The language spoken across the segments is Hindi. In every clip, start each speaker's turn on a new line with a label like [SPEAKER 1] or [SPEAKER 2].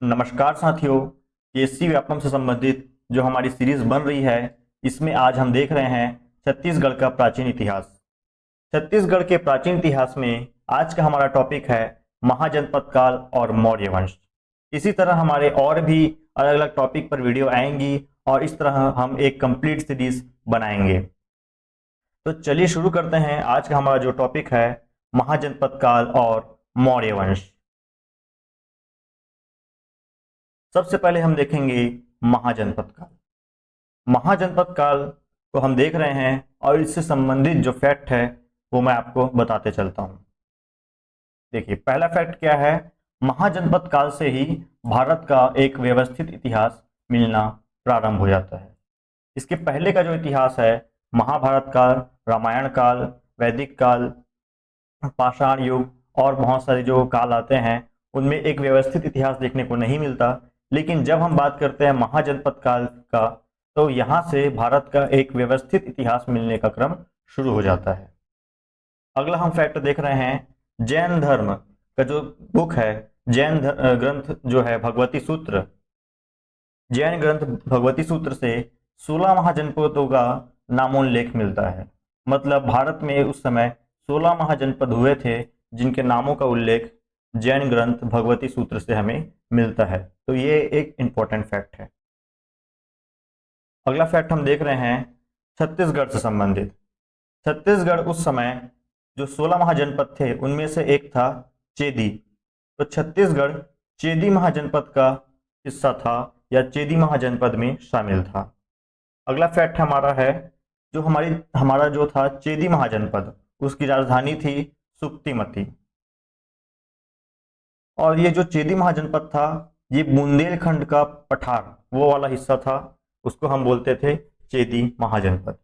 [SPEAKER 1] नमस्कार साथियों। केसी व्यापम से संबंधित जो हमारी सीरीज बन रही है, इसमें आज हम देख रहे हैं छत्तीसगढ़ का प्राचीन इतिहास। छत्तीसगढ़ के प्राचीन इतिहास में आज का हमारा टॉपिक है महाजनपद काल और मौर्य वंश। इसी तरह हमारे और भी अलग अलग टॉपिक पर वीडियो आएंगी और इस तरह हम एक कंप्लीट सीरीज बनाएंगे। तो चलिए शुरू करते हैं। आज का हमारा जो टॉपिक है महाजनपद काल और मौर्य वंश। सबसे पहले हम देखेंगे महाजनपद काल। महाजनपद काल को हम देख रहे हैं और इससे संबंधित जो फैक्ट है वो मैं आपको बताते चलता हूं। देखिए, पहला फैक्ट क्या है। महाजनपद काल से ही भारत का एक व्यवस्थित इतिहास मिलना प्रारंभ हो जाता है। इसके पहले का जो इतिहास है, महाभारत काल, रामायण काल, वैदिक काल, पाषाण युग और बहुत सारे जो काल आते हैं, उनमें एक व्यवस्थित इतिहास देखने को नहीं मिलता। लेकिन जब हम बात करते हैं महाजनपद काल का, तो यहाँ से भारत का एक व्यवस्थित इतिहास मिलने का क्रम शुरू हो जाता है। अगला हम फैक्ट देख रहे हैं, जैन धर्म का जो बुक है, जैन ग्रंथ जो है भगवती सूत्र, जैन ग्रंथ भगवती सूत्र से 16 महाजनपदों का नामोल्लेख मिलता है। मतलब भारत में उस समय 16 महाजनपद हुए थे जिनके नामों का उल्लेख जैन ग्रंथ भगवती सूत्र से हमें मिलता है। तो ये एक इंपॉर्टेंट फैक्ट है। अगला फैक्ट हम देख रहे हैं छत्तीसगढ़ से संबंधित। छत्तीसगढ़ उस समय जो 16 महाजनपद थे उनमें से एक था चेदी। तो छत्तीसगढ़ चेदी महाजनपद का हिस्सा था या चेदी महाजनपद में शामिल था। अगला फैक्ट हमारा है, जो हमारा जो था चेदी महाजनपद, उसकी राजधानी थी सुक्तिमती। और ये जो चेदी महाजनपद था, ये बुंदेलखंड का पठार वो वाला हिस्सा था, उसको हम बोलते थे चेदी महाजनपद।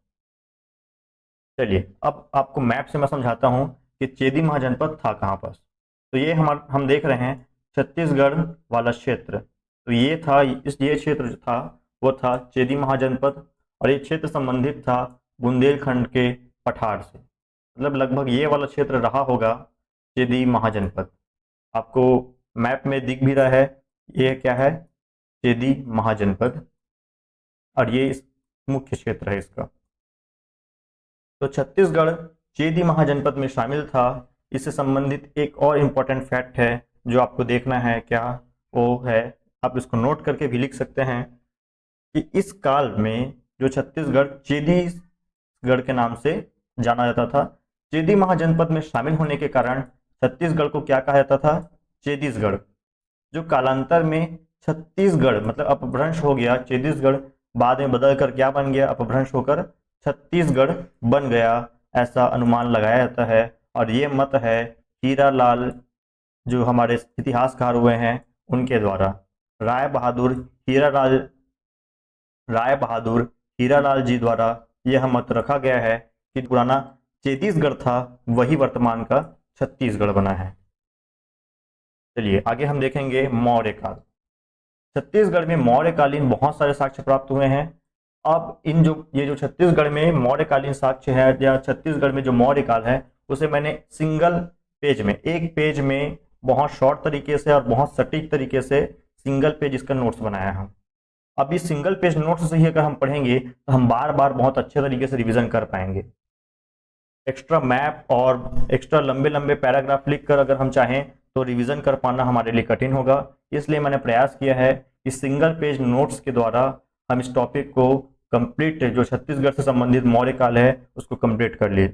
[SPEAKER 1] चलिए अब आपको मैप से मैं समझाता हूँ कि चेदी महाजनपद था कहाँ पर। तो ये हम देख रहे हैं छत्तीसगढ़ वाला क्षेत्र। तो ये था, ये क्षेत्र जो था वो था चेदी महाजनपद, और ये क्षेत्र संबंधित था बुंदेलखंड के पठार से। मतलब लगभग ये वाला क्षेत्र रहा होगा चेदी महाजनपद। आपको मैप में दिख भी रहा है, ये क्या है, चेदी महाजनपद, और ये इस मुख्य क्षेत्र है इसका। तो छत्तीसगढ़ चेदी महाजनपद में शामिल था। इससे संबंधित एक और इम्पोर्टेंट फैक्ट है जो आपको देखना है, क्या वो है, आप इसको नोट करके भी लिख सकते हैं कि इस काल में जो छत्तीसगढ़ चेदीगढ़ के नाम से जाना जाता था, चेदी महाजनपद में शामिल होने के कारण छत्तीसगढ़ को क्या कहा जाता था, चेदीसगढ़, जो कालांतर में छत्तीसगढ़ मतलब अपभ्रंश हो गया। चेदीसगढ़ बाद में बदल कर क्या बन गया, अपभ्रंश होकर छत्तीसगढ़ बन गया, ऐसा अनुमान लगाया जाता है। और ये मत है हीरालाल, जो हमारे इतिहासकार हुए हैं उनके द्वारा, राय बहादुर हीरालाल जी द्वारा यह मत रखा गया है कि पुराना चेदीसगढ़ था वही वर्तमान का छत्तीसगढ़ बना है। चलिए आगे हम देखेंगे मौर्य काल। छत्तीसगढ़ में मौर्यकालीन बहुत सारे साक्ष्य प्राप्त हुए हैं। अब ये जो छत्तीसगढ़ में मौर्यकालीन साक्ष्य है या छत्तीसगढ़ में जो मौर्य काल है, उसे मैंने सिंगल पेज में, एक पेज में बहुत शॉर्ट तरीके से और बहुत सटीक तरीके से सिंगल पेज इसका नोट्स बनाया है। अब इस सिंगल पेज नोट्स से ही अगर हम पढ़ेंगे तो हम बार बार बहुत अच्छे तरीके से रिविजन कर पाएंगे। एक्स्ट्रा मैप और एक्स्ट्रा लंबे लंबे पैराग्राफ लिख कर अगर हम चाहें तो रिवीजन कर पाना हमारे लिए कठिन होगा। इसलिए मैंने प्रयास किया है कि सिंगल पेज नोट्स के द्वारा हम इस टॉपिक को कंप्लीट, जो छत्तीसगढ़ से संबंधित मौर्य काल है, उसको कंप्लीट कर लिए।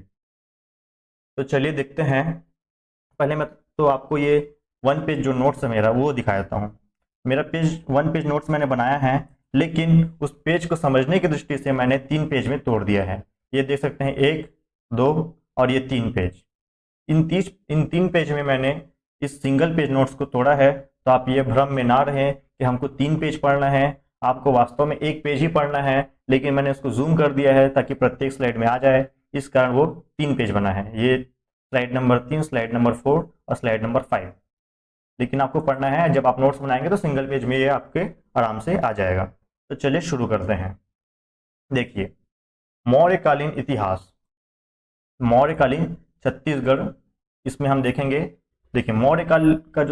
[SPEAKER 1] तो चलिए देखते हैं। पहले मैं तो आपको ये 1 पेज जो नोट्स है मेरा वो दिखा देता हूँ। मेरा 1 पेज नोट्स मैंने बनाया है, लेकिन उस पेज को समझने की दृष्टि से मैंने 3 पेज में तोड़ दिया है। ये देख सकते हैं 1, 2 और ये 3 पेज। इन 3 पेज में मैंने इस सिंगल पेज नोट्स को तोड़ा है। तो आप ये भ्रम में ना रहें कि हमको 3 पेज पढ़ना है, आपको वास्तव में 1 पेज ही पढ़ना है, लेकिन मैंने उसको जूम कर दिया है ताकि प्रत्येक स्लाइड में आ जाए। इस कारण वो 3 पेज बना है। ये स्लाइड नंबर 3, स्लाइड नंबर 4 और स्लाइड नंबर 5। लेकिन आपको पढ़ना है, जब आप नोट्स बनाएंगे तो सिंगल पेज में ये आपके आराम से आ जाएगा। तो चलिए शुरू करते हैं। देखिए, मौर्यकालीन इतिहास, मौर्यकालीन छत्तीसगढ़, इसमें हम देखेंगे। देखिए, मौर्यकाल का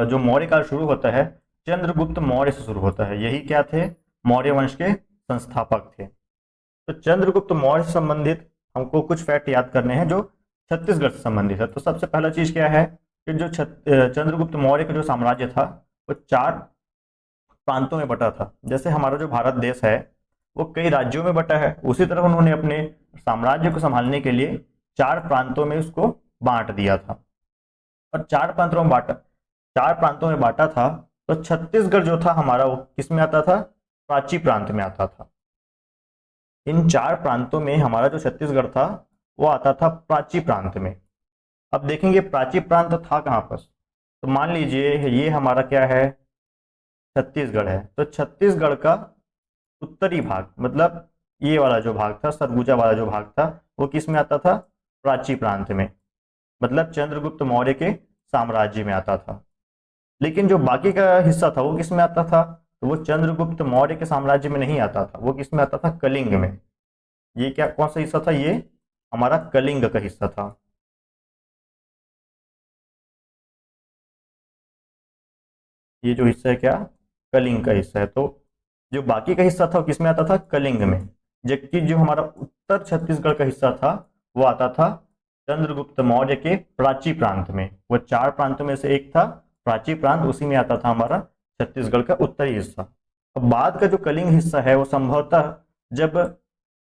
[SPEAKER 1] जो मौर्यकाल शुरू होता है चंद्रगुप्त मौर्य से शुरू होता है। यही क्या थे? मौर्य वंश के संस्थापक थे। तो चंद्रगुप्त मौर्य से संबंधित हमको कुछ फैक्ट याद करने हैं जो छत्तीसगढ़ से संबंधित है। तो सबसे पहला चीज क्या है कि जो चंद्रगुप्त मौर्य का जो साम्राज्य था वो 4 प्रांतों में बटा था। जैसे हमारा जो भारत देश है वो कई राज्यों में बटा है, उसी तरह उन्होंने अपने साम्राज्य को संभालने के लिए 4 प्रांतों में उसको बांट दिया था। और 4 प्रांतों में बांटा था। तो छत्तीसगढ़ जो था हमारा वो किस में आता था? प्राची प्रांत में आता था। इन 4 प्रांतों में हमारा जो छत्तीसगढ़ था वो आता था प्राची प्रांत में। अब देखेंगे प्राची प्रांत था कहाँ पर। तो मान लीजिए ये हमारा क्या है? छत्तीसगढ़ है। तो छत्तीसगढ़ का उत्तरी भाग, मतलब ये वाला जो भाग था, सरगुजा वाला जो भाग था, वो किस में आता था? प्राची प्रांत में, मतलब चंद्रगुप्त मौर्य के साम्राज्य में आता था। लेकिन जो बाकी का हिस्सा था वो किस में आता था? तो वो चंद्रगुप्त मौर्य के साम्राज्य में नहीं आता था, वो किस में आता था? कलिंग में। ये क्या, कौन सा हिस्सा था? ये हमारा कलिंग का हिस्सा था। ये जो हिस्सा है क्या? कलिंग का हिस्सा है। तो जो बाकी का हिस्सा था वो किसमें आता था? कलिंग में। जबकि जो हमारा उत्तर छत्तीसगढ़ का हिस्सा था वो आता था चंद्रगुप्त मौर्य के प्राची प्रांत में। वो 4 प्रांतों में से एक था प्राची प्रांत, उसी में आता था हमारा छत्तीसगढ़ का उत्तरी हिस्सा। अब बाद का जो कलिंग हिस्सा है वो संभवतः जब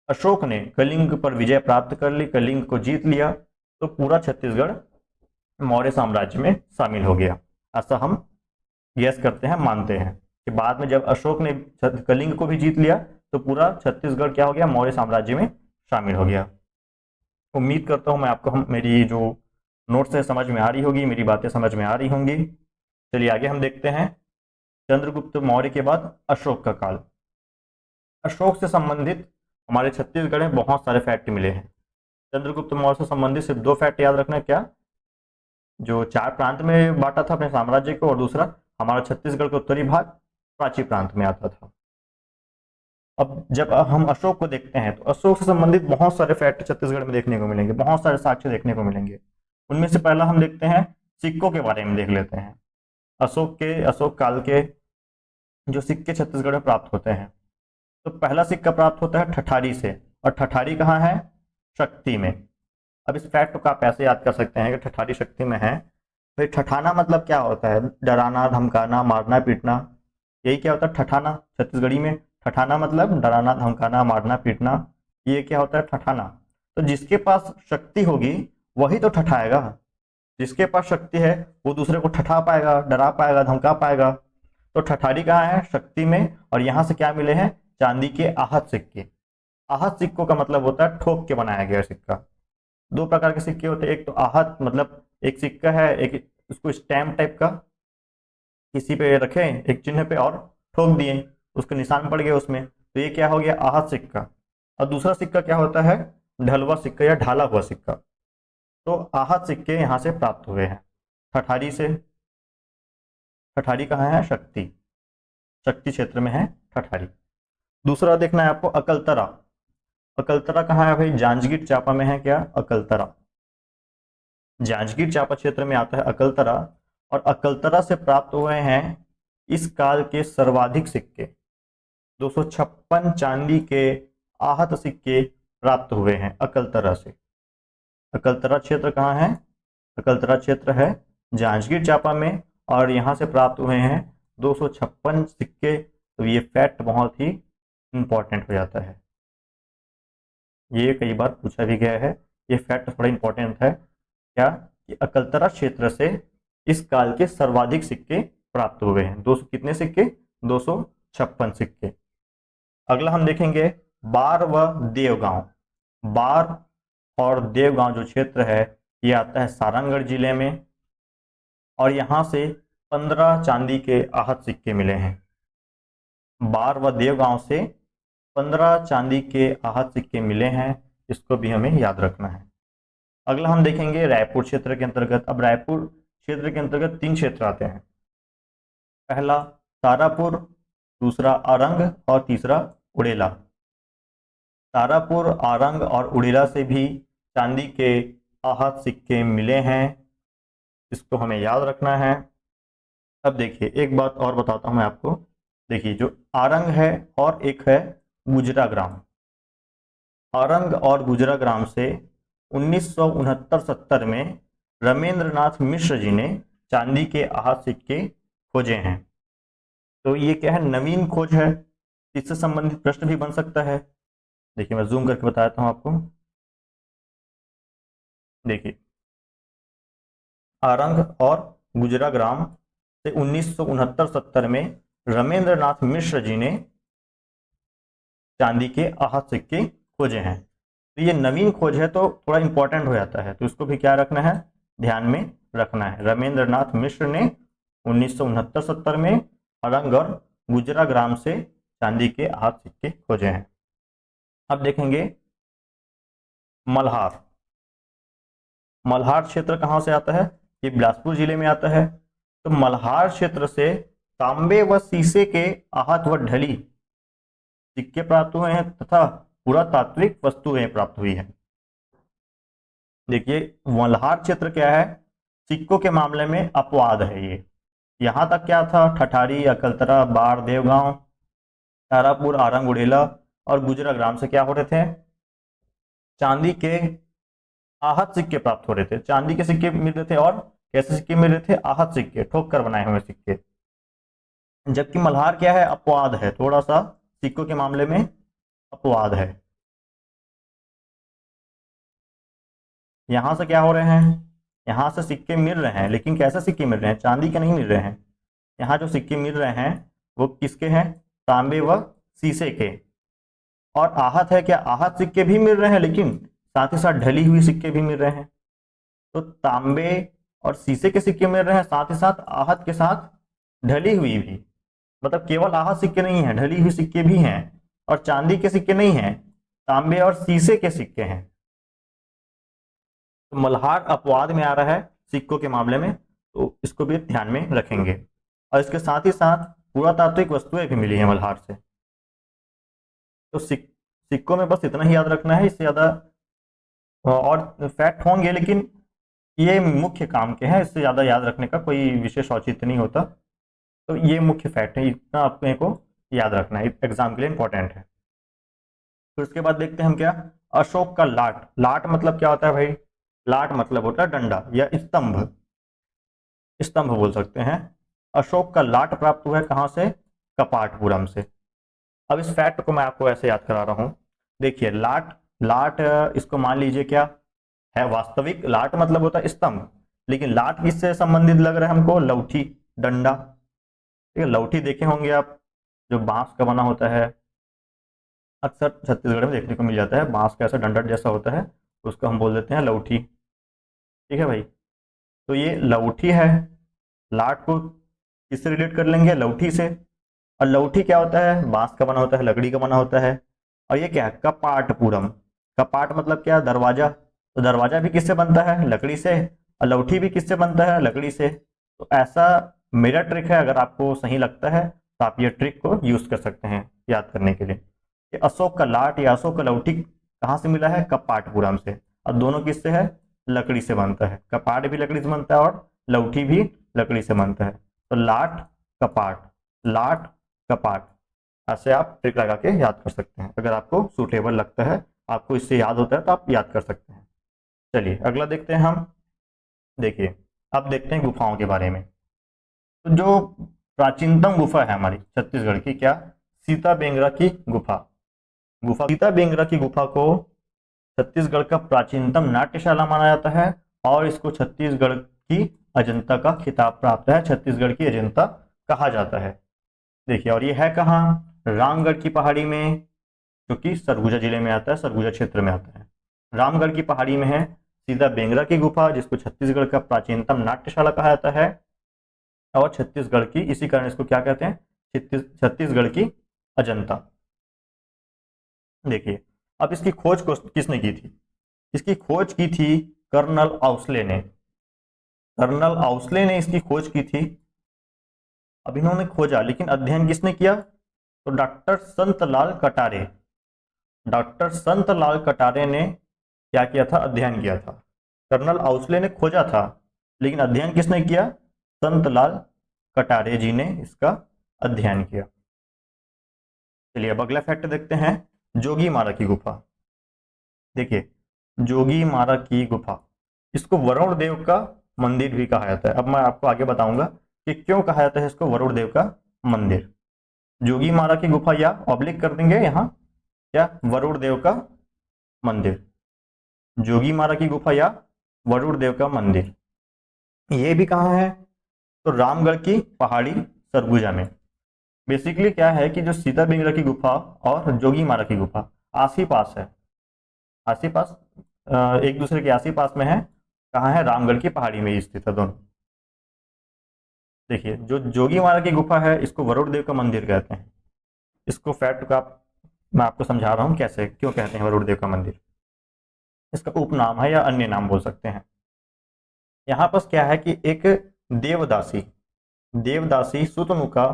[SPEAKER 1] अशोक ने कलिंग पर विजय प्राप्त कर ली, कलिंग को जीत लिया, तो पूरा छत्तीसगढ़ मौर्य साम्राज्य में शामिल हो गया। ऐसा हम यस करते हैं, मानते हैं कि बाद में जब अशोक ने कलिंग को भी जीत लिया तो पूरा छत्तीसगढ़ क्या हो गया? मौर्य साम्राज्य में शामिल हो गया। उम्मीद करता हूं मैं आपको मेरी जो नोट्स है समझ में आ रही होगी, मेरी बातें समझ में आ रही होंगी। चलिए आगे हम देखते हैं। चंद्रगुप्त मौर्य के बाद अशोक का काल। अशोक से संबंधित हमारे छत्तीसगढ़ में बहुत सारे फैक्ट मिले हैं। चंद्रगुप्त मौर्य से संबंधित सिर्फ 2 फैक्ट याद रखना है। क्या? जो 4 प्रांत में बांटा था अपने साम्राज्य को, और दूसरा हमारा छत्तीसगढ़ का उत्तरी भाग प्राची प्रांत में आता था। अब जब हम अशोक को देखते हैं तो अशोक से संबंधित बहुत सारे फैक्ट छत्तीसगढ़ में देखने को मिलेंगे, बहुत सारे साक्ष्य देखने को मिलेंगे। उनमें से पहला हम देखते हैं, सिक्कों के बारे में देख लेते हैं। अशोक काल के जो सिक्के छत्तीसगढ़ में प्राप्त होते हैं, तो पहला सिक्का प्राप्त होता है ठठारी से। और ठठारी कहाँ है? शक्ति में। अब इस फैक्ट को आप ऐसे याद कर सकते हैं कि ठठारी शक्ति में है। भाई ठठाना मतलब क्या होता है? डराना, धमकाना, मारना, पीटना। यही क्या होता है? ठठाना। छत्तीसगढ़ी में ठठाना मतलब डराना, धमकाना, मारना, पीटना। ये क्या होता है? ठठाना। तो जिसके पास शक्ति होगी वही तो ठठाएगा। जिसके पास शक्ति है वो दूसरे को ठठा पाएगा, डरा पाएगा, धमका पाएगा। तो ठठारी कहाँ है? शक्ति में। और यहाँ से क्या मिले हैं? चांदी के आहत सिक्के। आहत सिक्कों का मतलब होता है ठोक के बनाया गया सिक्का। 2 प्रकार के सिक्के होते हैं। एक तो आहत मतलब एक सिक्का है, एक उसको स्टैम्प टाइप का किसी पे रखे एक चिन्ह पे और ठोक दिए, उसके निशान पड़ गए उसमें, तो ये क्या हो गया? आहत सिक्का। और दूसरा सिक्का क्या होता है? ढलवा सिक्का या ढाला हुआ सिक्का। तो आहत सिक्के यहाँ से प्राप्त हुए हैं ठठारी से। ठठारी कहाँ है? शक्ति, शक्ति क्षेत्र में है ठठारी। दूसरा देखना है आपको अकलतरा। अकलतरा कहाँ है भाई? जांजगीर चांपा में है क्या? अकलतरा जांजगीर चांपा क्षेत्र में आता है अकलतरा। और अकलतरा से प्राप्त हुए हैं इस काल के सर्वाधिक सिक्के। 256 चांदी के आहत सिक्के प्राप्त हुए हैं अकलतरा से। अकलतरा क्षेत्र कहाँ है? अकलतरा क्षेत्र है जांजगीर चांपा में, और यहाँ से प्राप्त हुए हैं 256 सिक्के। तो ये फैक्ट बहुत ही इंपॉर्टेंट हो जाता है। ये कई बार पूछा भी गया है, ये फैक्ट थोड़ा इंपॉर्टेंट है। क्या? कि अकलतरा क्षेत्र से इस काल के सर्वाधिक सिक्के प्राप्त हुए हैं। 200 कितने सिक्के? 256 सिक्के। अगला हम देखेंगे बार व देवगांव। बार और देवगांव जो क्षेत्र है ये आता है सारंगढ़ जिले में, और यहाँ से 15 चांदी के आहत सिक्के मिले हैं। बार व देवगांव से 15 चांदी के आहत सिक्के मिले हैं, इसको भी हमें याद रखना है। अगला हम देखेंगे रायपुर क्षेत्र के अंतर्गत। अब रायपुर क्षेत्र के अंतर्गत 3 क्षेत्र आते हैं। पहला तारापुर, दूसरा आरंग और तीसरा उड़ेला। तारापुर, आरंग और उड़ेला से भी चांदी के आहत सिक्के मिले हैं, इसको हमें याद रखना है। अब देखिए एक बात और बताता हूं मैं आपको। देखिए जो आरंग है और एक है गुजरा ग्राम। आरंग और गुजरा ग्राम से 1969-70 में रमेंद्रनाथ मिश्र जी ने चांदी के आहत सिक्के खोजे हैं। तो ये क्या है, नवीन खोज है। इससे संबंधित प्रश्न भी बन सकता है। देखिए मैं जूम करके बताता हूं आपको। देखिए आरंग और गुजरा ग्राम से 1969-70 में रमेंद्रनाथ मिश्र जी ने चांदी के आहत सिक्के खोजे हैं। तो ये नवीन खोज है तो थोड़ा इंपॉर्टेंट हो जाता है, तो इसको भी क्या रखना है, ध्यान में रखना है। रमेंद्रनाथ मिश्र ने 1969-70 में आरंग और गुजरा ग्राम से चांदी के आहत सिक्के खोजे हैं। अब देखेंगे मल्हार। मल्हार क्षेत्र कहाँ से आता है, ये बिलासपुर जिले में आता है। तो मल्हार क्षेत्र से तांबे व शीशे के आहत व ढली सिक्के प्राप्त हुए हैं तथा पुरातात्विक वस्तुएं प्राप्त हुई हैं। देखिए मल्हार क्षेत्र क्या है, सिक्कों के मामले में अपवाद है ये। यहां तक क्या था, ठठारी, अकलतरा, बाढ़, देवगांव, तारापुर, आरंग, उड़ेला और गुजरा ग्राम से क्या हो रहे थे, चांदी के आहत सिक्के प्राप्त हो रहे थे। चांदी के सिक्के मिल रहे थे और कैसे सिक्के मिल रहे थे, आहत सिक्के, ठोक कर बनाए हुए सिक्के। जबकि मल्हार क्या है, अपवाद है, थोड़ा सा सिक्कों के मामले में अपवाद है। यहां से क्या हो रहे हैं, यहां से सिक्के मिल रहे हैं, लेकिन कैसे सिक्के मिल रहे हैं, चांदी के नहीं मिल रहे हैं। यहाँ जो सिक्के मिल रहे हैं वो किसके हैं, तांबे व शीशे के। और आहत है क्या, आहत सिक्के भी मिल रहे हैं, लेकिन साथ ही साथ ढली हुई सिक्के भी मिल रहे हैं। तो तांबे और शीशे के सिक्के मिल रहे हैं, साथ ही साथ आहत के साथ ढली हुई भी। मतलब केवल आहत सिक्के नहीं है, ढली हुई सिक्के भी हैं। और चांदी के सिक्के नहीं हैं, तांबे और शीशे के सिक्के हैं। तो मल्हार अपवाद में आ रहा है सिक्कों के मामले में, तो इसको भी ध्यान में रखेंगे। और इसके साथ ही साथ पुरातात्विक वस्तुएं भी मिली हैं मल्हार से। तो सिक्कों में बस इतना ही याद रखना है, इससे ज़्यादा और फैक्ट होंगे, लेकिन ये मुख्य काम के हैं, इससे ज़्यादा याद रखने का कोई विशेष औचित्य नहीं होता। तो ये मुख्य फैक्ट है, इतना अपने को याद रखना है, एग्जाम के लिए इंपॉर्टेंट है। फिर उसके बाद देखते हैं हम क्या, अशोक का लाट। लाट मतलब क्या होता है भाई, लाट मतलब होता है डंडा या स्तंभ, स्तंभ बोल सकते हैं। अशोक का लाट प्राप्त हुआ है कहाँ से, कपाटपुरम से। अब इस फैक्ट को मैं आपको ऐसे याद करा रहा हूँ। देखिए लाट, लाट इसको मान लीजिए क्या है, वास्तविक लाट मतलब होता है स्तंभ, लेकिन लाट किससे संबंधित लग रहा है हमको, लौठी, डंडा। ठीक है, लौठी देखे होंगे आप, जो बांस का बना होता है, अक्सर छत्तीसगढ़ में देखने को मिल जाता है, बांस का ऐसा डंडा जैसा होता है, उसको हम बोल देते हैं लौठी। ठीक है भाई, तो ये लौठी है। लाट को किससे रिलेट कर लेंगे, लौठी से। और लौठी क्या होता है, बांस का बना होता है, लकड़ी का बना होता है। और ये क्या है, कपाटपुरम। कपाट मतलब क्या, दरवाजा। तो दरवाजा भी किससे बनता है, लकड़ी से। और लौठी भी किससे बनता है, लकड़ी से। तो ऐसा मेरा ट्रिक है, अगर आपको सही लगता है तो आप ये ट्रिक को यूज कर सकते हैं याद करने के लिए। कि अशोक का लाट या अशोक का लौठी कहाँ से मिला है, कपाटपुरम से। और दोनों किससे है, लकड़ी से बनता है। कपाट भी लकड़ी से बनता है और लौठी भी लकड़ी से बनता है। तो लाट, कपाट, लाट, कपाट, ऐसे आप ट्रिक लगा के याद कर सकते हैं। अगर आपको सूटेबल लगता है, आपको इससे याद होता है, तो आप याद कर सकते हैं। चलिए अगला देखते हैं हम। देखिए अब देखते हैं गुफाओं के बारे में। तो जो प्राचीनतम गुफा है हमारी छत्तीसगढ़ की, क्या, सीता बेंगरा की गुफा। गुफा सीता बेंगरा की गुफा को छत्तीसगढ़ का प्राचीनतम नाट्यशाला माना जाता है। और इसको छत्तीसगढ़ की अजंता का खिताब प्राप्त है, छत्तीसगढ़ की अजंता कहा जाता है। देखिए और ये है कहाँ, रामगढ़ की पहाड़ी में, जो कि सरगुजा जिले में आता है, सरगुजा क्षेत्र में आता है। रामगढ़ की पहाड़ी में है सीता बेंगरा की गुफा, जिसको छत्तीसगढ़ का प्राचीनतम नाट्यशाला कहा जाता है। और छत्तीसगढ़ की, इसी कारण इसको क्या कहते हैं, छत्तीसगढ़ की अजंता। देखिए अब इसकी खोज को किसने की थी, इसकी खोज की थी कर्नल आउसले ने। कर्नल आउसले ने इसकी खोज की थी। अब इन्होंने खोजा, लेकिन अध्ययन किसने किया, तो डॉक्टर संतलाल कटारे। डॉक्टर संतलाल कटारे ने क्या किया था, अध्ययन किया था। कर्नल आउसले ने खोजा था, लेकिन अध्ययन किसने किया, संतलाल कटारे जी ने इसका अध्ययन किया। चलिए अब अगला फैक्ट देखते हैं, जोगीमारा की गुफा। देखिए जोगीमारा की गुफा, इसको वरुण देव का मंदिर भी कहा जाता है। अब मैं आपको आगे बताऊंगा कि क्यों कहा जाता है इसको वरुण देव का मंदिर। जोगीमारा की गुफा, या ऑब्लिक कर देंगे यहाँ, क्या वरुण देव का मंदिर, जोगीमारा की गुफा या वरुण देव का मंदिर। ये भी कहाँ है, तो रामगढ़ की पहाड़ी सरगुजा में। बेसिकली क्या है कि जो सीता बिंगरा की गुफा और जोगीमारा की गुफा आसी पास है, आसी पास, एक दूसरे के आसी पास में है। कहाँ है, रामगढ़ की पहाड़ी में स्थित है दोनों। देखिए जो जोगीमारा की गुफा है इसको वरुण देव का मंदिर कहते हैं। इसको फैक्ट का मैं आपको समझा रहा हूँ कैसे, क्यों कहते हैं वरुण देव का मंदिर। इसका उपनाम है या अन्य नाम बोल सकते हैं। यहाँ पर क्या है कि एक देवदासी, देवदासी सुतनुका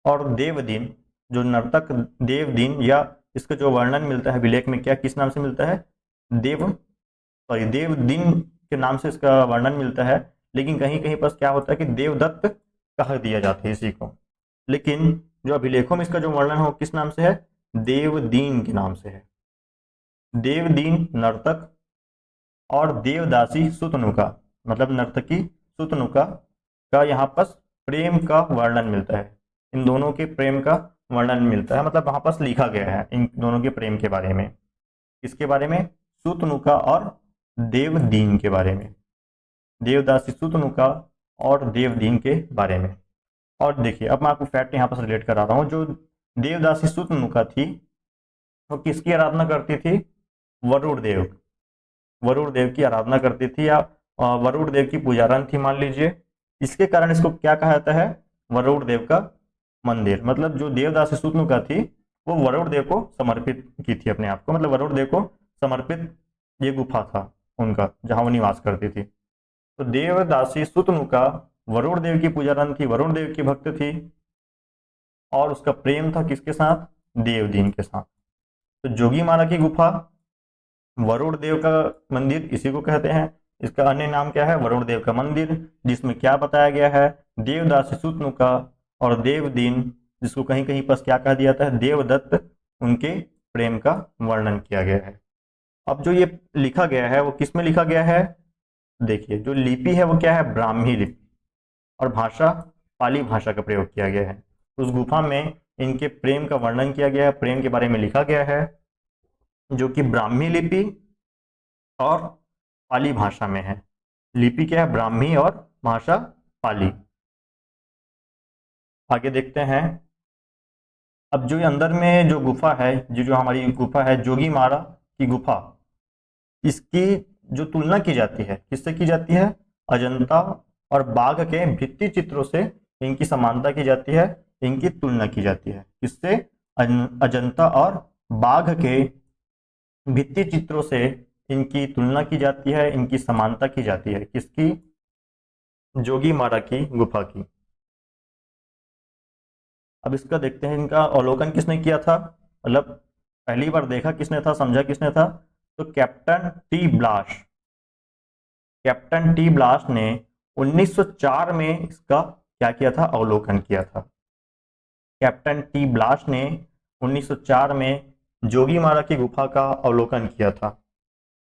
[SPEAKER 1] और देवदीन, जो नर्तक देवदीन, या इसका जो वर्णन मिलता है विलेख में, क्या किस नाम से मिलता है, देवदीन के नाम से इसका वर्णन मिलता है। लेकिन कहीं कहीं पर क्या होता है कि देवदत्त कह दिया जाता है इसी को। लेकिन जो अभिलेखों में इसका जो वर्णन हो किस नाम से है, देवदीन के नाम से है। देवदीन नर्तक और देवदासी सुतनुका, मतलब नर्तकी सुतनुका का यहाँ पर प्रेम का वर्णन मिलता है। इन दोनों के प्रेम का वर्णन मिलता है, मतलब वहां पर लिखा गया है इन दोनों के प्रेम के बारे में। किसके बारे में, सुतनुका और देवदीन के बारे में, देवदासी सुतनुका और देवदीन के बारे में। और देखिए अब मैं आपको फैक्ट यहाँ पर रिलेट करा रहा हूँ। जो देवदासी सुतनुका थी वो किसकी आराधना करती थी, वरुण देव, वरुण देव की आराधना करती थी, या वरुण देव की पुजारन थी मान लीजिए। इसके कारण इसको क्या कहा जाता है, वरुण देव का मंदिर। मतलब जो देवदासी सुतनुका थी वो वरुण देव को समर्पित की थी अपने आप को, मतलब वरुण देव को समर्पित ये गुफा था उनका जहां वो निवास करती थी। तो देवदासी सुतनुका वरुण देव की पुजारन थी, वरुण देव की भक्त थी, और उसका प्रेम था किसके साथ, देवदीन के साथ। तो जोगीमारा की गुफा वरुण देव का मंदिर इसी को कहते हैं। इसका अन्य नाम क्या है, वरुण देव का मंदिर, जिसमें क्या बताया गया है, देवदासी सुतनुका और देवदीन, जिसको कहीं कहीं पर क्या कहा दिया जाता है, देवदत्त, उनके प्रेम का वर्णन किया गया है। अब जो ये लिखा गया है वो किस में लिखा गया है, देखिए जो लिपि है वो क्या है, ब्राह्मी लिपि, और भाषा पाली भाषा का प्रयोग किया गया है। उस गुफा में इनके प्रेम का वर्णन किया गया है, प्रेम के बारे में लिखा गया है, जो कि ब्राह्मी लिपि और पाली भाषा में है। लिपि क्या है, ब्राह्मी, और भाषा पाली। आगे देखते हैं। अब जो अंदर में जो गुफा है, जो हमारी गुफा है जोगीमारा की गुफा, इसकी जो तुलना की जाती है किससे की जाती है, अजंता और बाघ के भित्ति चित्रों से इनकी समानता की जाती है, इनकी तुलना की जाती है। किससे, अजंता और बाघ के भित्ति चित्रों से इनकी तुलना की जाती है, इनकी समानता की जाती है। किसकी, जोगीमारा की गुफा की। अब इसका देखते हैं, इनका अवलोकन किसने किया था, मतलब पहली बार देखा किसने था, समझा किसने था, तो captain T Blash, captain T Blash ने 1904 में इसका क्या किया था, अवलोकन किया था। कैप्टन टी ब्लाश ने 1904 में जोगीमारा की गुफा का अवलोकन किया था।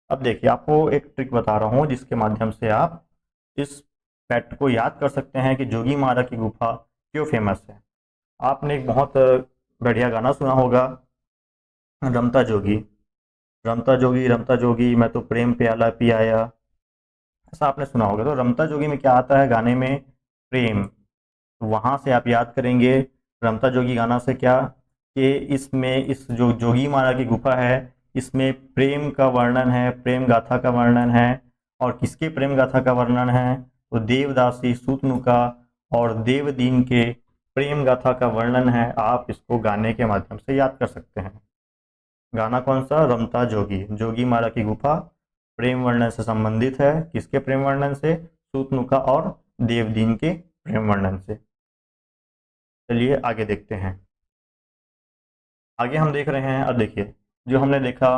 [SPEAKER 1] अब देखिए आपको एक ट्रिक बता रहा हूं जिसके माध्यम से आप इस फैक्ट को याद कर सकते हैं कि जोगीमारा की गुफा क्यों फेमस है। आपने एक बहुत बढ़िया गाना सुना होगा, रमता जोगी, रमता जोगी रमता जोगी मैं तो प्रेम प्याला पी आया, ऐसा आपने सुना होगा। तो रमता जोगी में क्या आता है गाने में, प्रेम। वहां से आप याद करेंगे रमता जोगी गाना से क्या, कि इसमें इस जो जोगीमारा की गुफा है इसमें प्रेम का वर्णन है, प्रेम गाथा का वर्णन है। और किसके प्रेम गाथा का वर्णन है, तो देवदासी सुतनुका और देवदीन के प्रेम गाथा का वर्णन है। आप इसको गाने के माध्यम से याद कर सकते हैं। गाना कौन सा, रमता जोगी, जोगीमारा की गुफा प्रेम वर्णन से संबंधित है। किसके प्रेम वर्णन से, सुतनुका और देवदीन के प्रेम वर्णन से। चलिए आगे देखते हैं। आगे हम देख रहे हैं, अब देखिए जो हमने देखा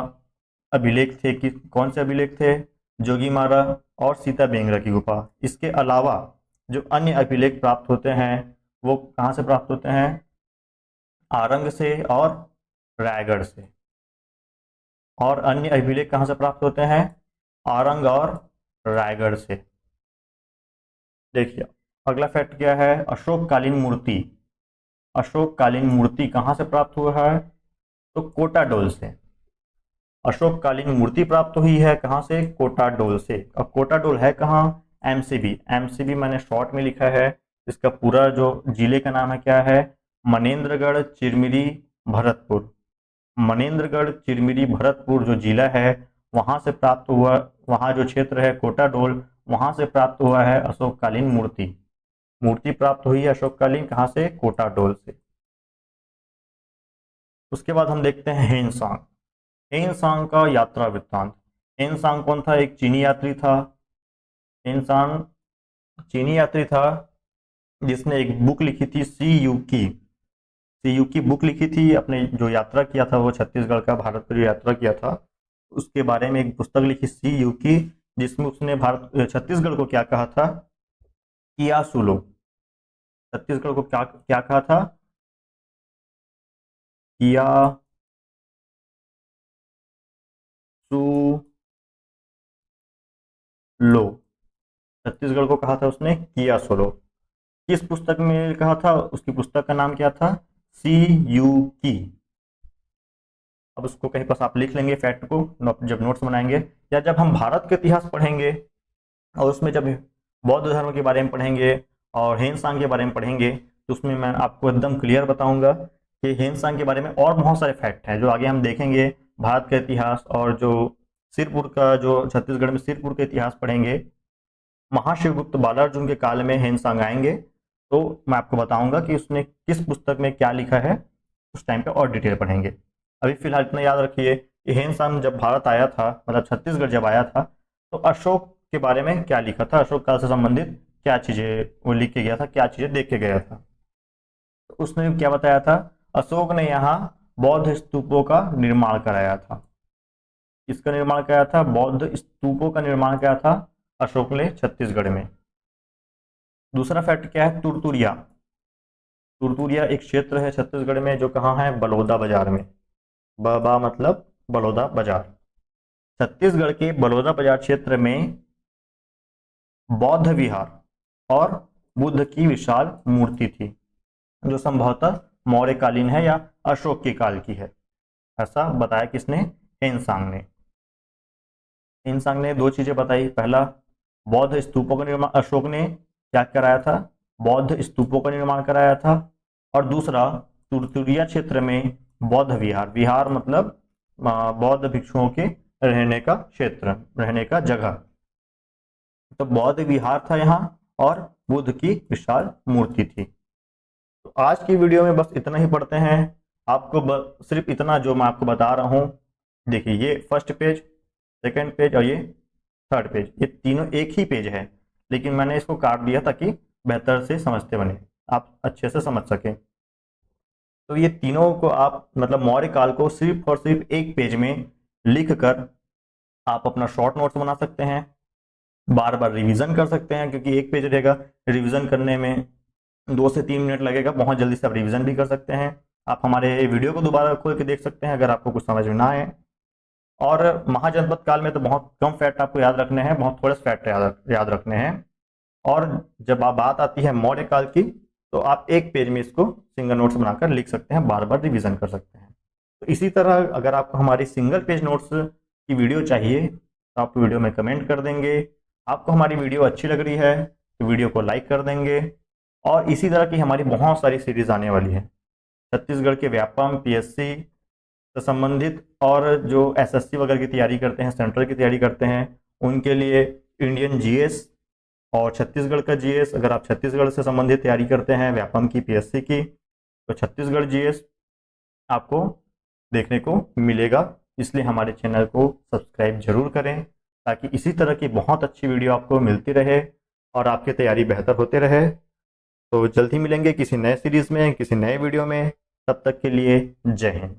[SPEAKER 1] अभिलेख थे कि कौन से अभिलेख थे, जोगीमारा और सीता बेंगरा की गुफा। इसके अलावा जो अन्य अभिलेख प्राप्त होते हैं वो कहाँ से प्राप्त होते हैं? आरंग से और रायगढ़ से। और अन्य अभिलेख कहाँ से प्राप्त होते हैं? आरंग और रायगढ़ से। देखिए अगला फैक्ट क्या है? अशोककालीन मूर्ति। अशोककालीन मूर्ति कहाँ से प्राप्त हुआ है? तो कोटाडोल से। अशोककालीन मूर्ति प्राप्त हुई है कहाँ से? कोटाडोल से। और कोटाडोल है कहाँ? एमसीबी। एमसीबी मैंने शॉर्ट में लिखा है, इसका पूरा जो जिले का नाम है क्या है? मनेंद्रगढ़ चिरमिरी भरतपुर। मनेंद्रगढ़ चिरमिरी भरतपुर जो जिला है वहां से प्राप्त हुआ, वहां जो क्षेत्र है कोटाडोल, वहां से प्राप्त हुआ है अशोककालीन मूर्ति। मूर्ति प्राप्त हुई है अशोककालीन कहाँ से? कोटाडोल से। उसके बाद हम देखते हैं हेनसांग। हेनसांग का यात्रा वृत्तांत। हेनसांग कौन था? एक चीनी यात्री था। हेनसांग चीनी यात्री था जिसने एक बुक लिखी थी सी यू की बुक लिखी थी। अपने जो यात्रा किया था वो छत्तीसगढ़ का, भारत पर जो यात्रा किया था उसके बारे में एक पुस्तक लिखी सी यू की, जिसमें उसने भारत छत्तीसगढ़ को क्या कहा था? किया सुलो। छत्तीसगढ़ को क्या क्या कहा था? किया सुलो। छत्तीसगढ़ को कहा था उसने किया सुलो। किस पुस्तक में कहा था? उसकी पुस्तक का नाम क्या था? सी यू की। अब उसको कहीं पर आप लिख लेंगे फैक्ट को जब नोट्स बनाएंगे, या जब हम भारत के इतिहास पढ़ेंगे और उसमें जब बौद्ध धर्म के बारे में पढ़ेंगे और हेनसांग के बारे में पढ़ेंगे तो उसमें मैं आपको एकदम क्लियर बताऊंगा कि हेनसांग के बारे में और बहुत सारे फैक्ट हैं जो आगे हम देखेंगे। भारत का इतिहास और जो सिरपुर का, जो छत्तीसगढ़ में सिरपुर का इतिहास पढ़ेंगे, महाशिवगुप्त बालार्जुन के काल में हेनसांग आएंगे तो मैं आपको बताऊंगा कि उसने किस पुस्तक में क्या लिखा है, उस टाइम पे और डिटेल पढ़ेंगे। अभी फिलहाल इतना याद रखिए कि हेनसांग जब भारत आया था, मतलब छत्तीसगढ़ जब आया था, तो अशोक के बारे में क्या लिखा था, अशोक काल से संबंधित क्या चीजें वो लिख के गया था, क्या चीजें देख के गया था। तो उसने क्या बताया था? अशोक ने यहाँ बौद्ध स्तूपों का निर्माण कराया था। किसका निर्माण कराया था? बौद्ध स्तूपों का निर्माण कराया था अशोक ने छत्तीसगढ़ में। दूसरा फैक्ट क्या है? तुरतुरिया। तुरतुरिया एक क्षेत्र है छत्तीसगढ़ में जो कहाँ है? बलौदा बाजार में। बा मतलब बलौदा बाजार। छत्तीसगढ़ के बलौदा बाजार क्षेत्र में बौद्ध विहार और बुद्ध की विशाल मूर्ति थी जो संभवतः मौर्यकालीन है या अशोक के काल की है, ऐसा बताया किसने? हेनसांग ने। हेनसांग ने दो चीजें बताई। पहला, बौद्ध स्तूपों का निर्माण अशोक ने क्या कराया था? बौद्ध स्तूपों का निर्माण कराया था। और दूसरा, तुरतुरिया क्षेत्र में बौद्ध विहार, विहार मतलब बौद्ध भिक्षुओं के रहने का क्षेत्र, रहने का जगह, तो बौद्ध विहार था यहाँ और बुद्ध की विशाल मूर्ति थी। तो आज की वीडियो में बस इतना ही पढ़ते हैं। आपको सिर्फ इतना जो मैं आपको बता रहा हूँ, देखिए ये फर्स्ट पेज, सेकंड पेज और ये थर्ड पेज, ये तीनों एक ही पेज है, लेकिन मैंने इसको काट दिया ताकि बेहतर से समझते बने, आप अच्छे से समझ सकें। तो ये तीनों को आप मतलब मौर्य काल को सिर्फ और सिर्फ एक पेज में लिख कर आप अपना शॉर्ट नोट्स बना सकते हैं, बार बार रिवीजन कर सकते हैं, क्योंकि एक पेज रहेगा, रिवीजन करने में 2 से 3 मिनट लगेगा, बहुत जल्दी से आप रिवीजन भी कर सकते हैं। आप हमारे वीडियो को दोबारा खोल के देख सकते हैं अगर आपको कुछ समझ में ना आए। और महाजनपद काल में तो बहुत कम फैक्ट आपको याद रखने हैं, बहुत थोड़े फैक्ट याद रखने हैं। और जब बात आती है मौर्य काल की तो आप एक पेज में इसको सिंगल नोट्स बनाकर लिख सकते हैं, बार बार रिवीजन कर सकते हैं। तो इसी तरह अगर आपको हमारी सिंगल पेज नोट्स की वीडियो चाहिए तो आप वीडियो में कमेंट कर देंगे। आपको हमारी वीडियो अच्छी लग रही है तो वीडियो को लाइक कर देंगे। और इसी तरह की हमारी बहुत सारी सीरीज आने वाली है, छत्तीसगढ़ के व्यापम, पीएससी से संबंधित, और जो एसएससी वगैरह की तैयारी करते हैं, सेंट्रल की तैयारी करते हैं, उनके लिए इंडियन जीएस और छत्तीसगढ़ का जीएस। अगर आप छत्तीसगढ़ से संबंधित तैयारी करते हैं व्यापम की, पीएससी की, तो छत्तीसगढ़ जीएस आपको देखने को मिलेगा। इसलिए हमारे चैनल को सब्सक्राइब जरूर करें ताकि इसी तरह की बहुत अच्छी वीडियो आपको मिलती रहे और आपकी तैयारी बेहतर होते रहे। तो जल्द ही मिलेंगे किसी नए सीरीज में, किसी नए वीडियो में। तब तक के लिए जय हिंद।